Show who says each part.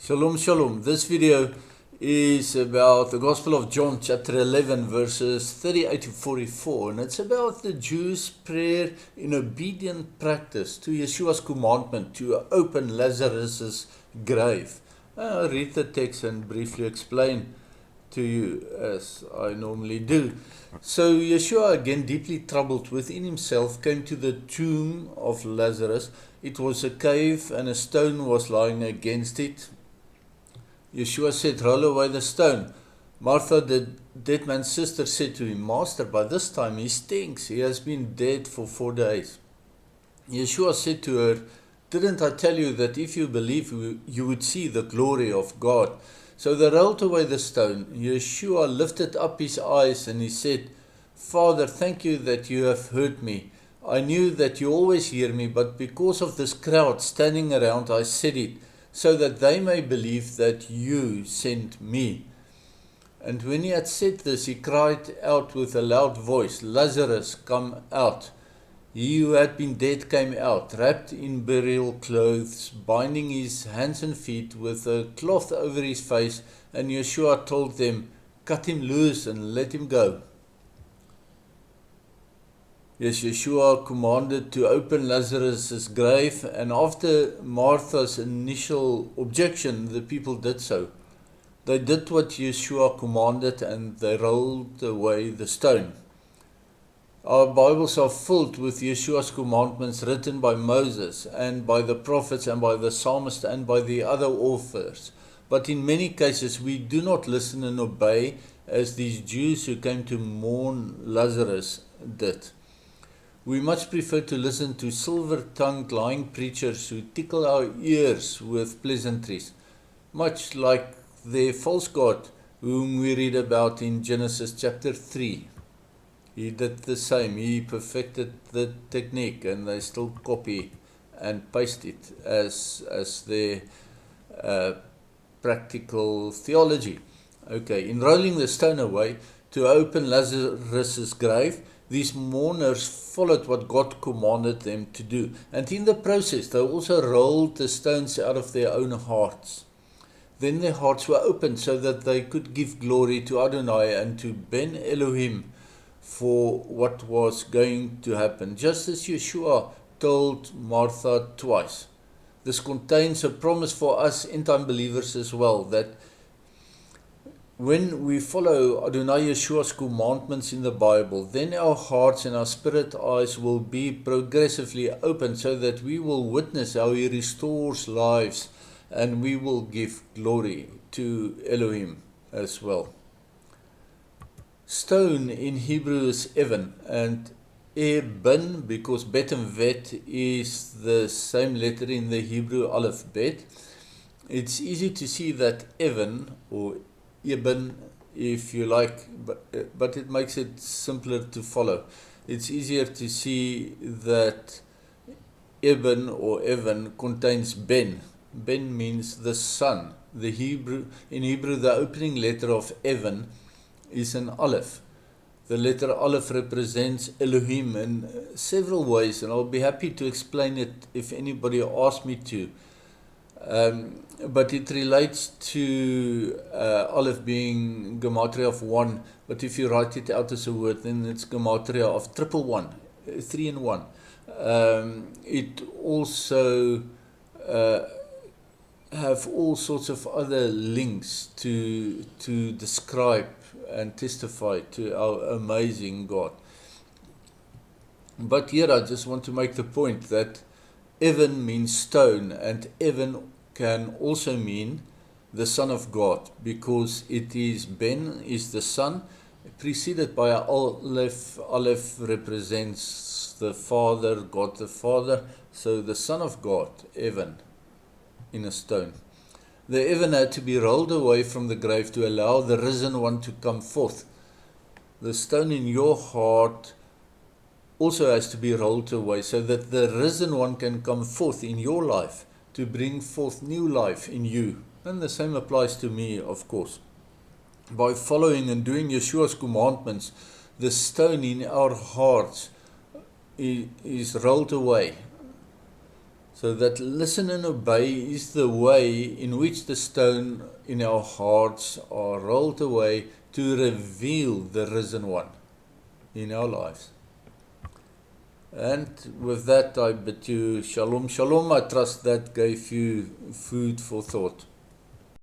Speaker 1: Shalom, shalom. This video is about the Gospel of John, chapter 11, verses 38 to 44. And it's about the Jews' prayer in obedient practice to Yeshua's commandment to open Lazarus' grave. I'll read the text and briefly explain to you as I normally do. So Yeshua, again deeply troubled within himself, came to the tomb of Lazarus. It was a cave and a stone was lying against it. Yeshua said, "Roll away the stone." Martha, the dead man's sister, said to him, "Master, by this time he stinks. He has been dead for 4 days." Yeshua said to her, "Didn't I tell you that if you believe, you would see the glory of God?" So they rolled away the stone. Yeshua lifted up his eyes and he said, "Father, thank you that you have heard me. I knew that you always hear me, but because of this crowd standing around, I said it, so that they may believe that you sent me." And when he had said this, he cried out with a loud voice, "Lazarus, come out." He who had been dead came out, wrapped in burial clothes, binding his hands and feet with a cloth over his face, and Yeshua told them, "Cut him loose and let him go." Yes, Yeshua commanded to open Lazarus' grave, and after Martha's initial objection, the people did so. They did what Yeshua commanded and they rolled away the stone. Our Bibles are filled with Yeshua's commandments written by Moses and by the prophets and by the psalmist and by the other authors. But in many cases we do not listen and obey as these Jews who came to mourn Lazarus did. We much prefer to listen to silver-tongued lying preachers who tickle our ears with pleasantries, much like their false god whom we read about in Genesis chapter 3. He did the same. He perfected the technique and they still copy and paste it as their practical theology. Okay, in rolling the stone away to open Lazarus' grave, these mourners followed what God commanded them to do. And in the process, they also rolled the stones out of their own hearts. Then their hearts were opened so that they could give glory to Adonai and to Ben Elohim for what was going to happen, just as Yeshua told Martha twice. This contains a promise for us end-time believers as well, that when we follow Adonai Yeshua's commandments in the Bible, then our hearts and our spirit eyes will be progressively opened so that we will witness how He restores lives and we will give glory to Elohim as well. Stone in Hebrew is Evan, and Eben, because Bet and Vet is the same letter in the Hebrew alphabet. It's easy to see that Evan, or Eben, if you like, but it makes it simpler to follow. It's easier to see that Eben or Evan contains Ben. Ben means the son. In Hebrew, the opening letter of Evan is an Aleph. The letter Aleph represents Elohim in several ways, and I'll be happy to explain it if anybody asks me to. But it relates to Aleph being gematria of 1, but if you write it out as a word, then it's gematria of 111, 3 in 1. It also have all sorts of other links to describe and testify to our amazing God. But here I just want to make the point that Evan means stone, and Evan can also mean the Son of God, because it is Ben is the Son, preceded by a Aleph. Aleph represents the Father, God the Father, so the Son of God, Evan, in a stone. The Evan had to be rolled away from the grave to allow the risen one to come forth. The stone in your heart also has to be rolled away so that the risen one can come forth in your life to bring forth new life in you. And the same applies to me, of course. By following and doing Yeshua's commandments, the stone in our hearts is rolled away So that listen and obey is the way in which the stone in our hearts are rolled away to reveal the risen one in our lives. And with that, I bid you shalom, shalom. I trust that gave you food for thought.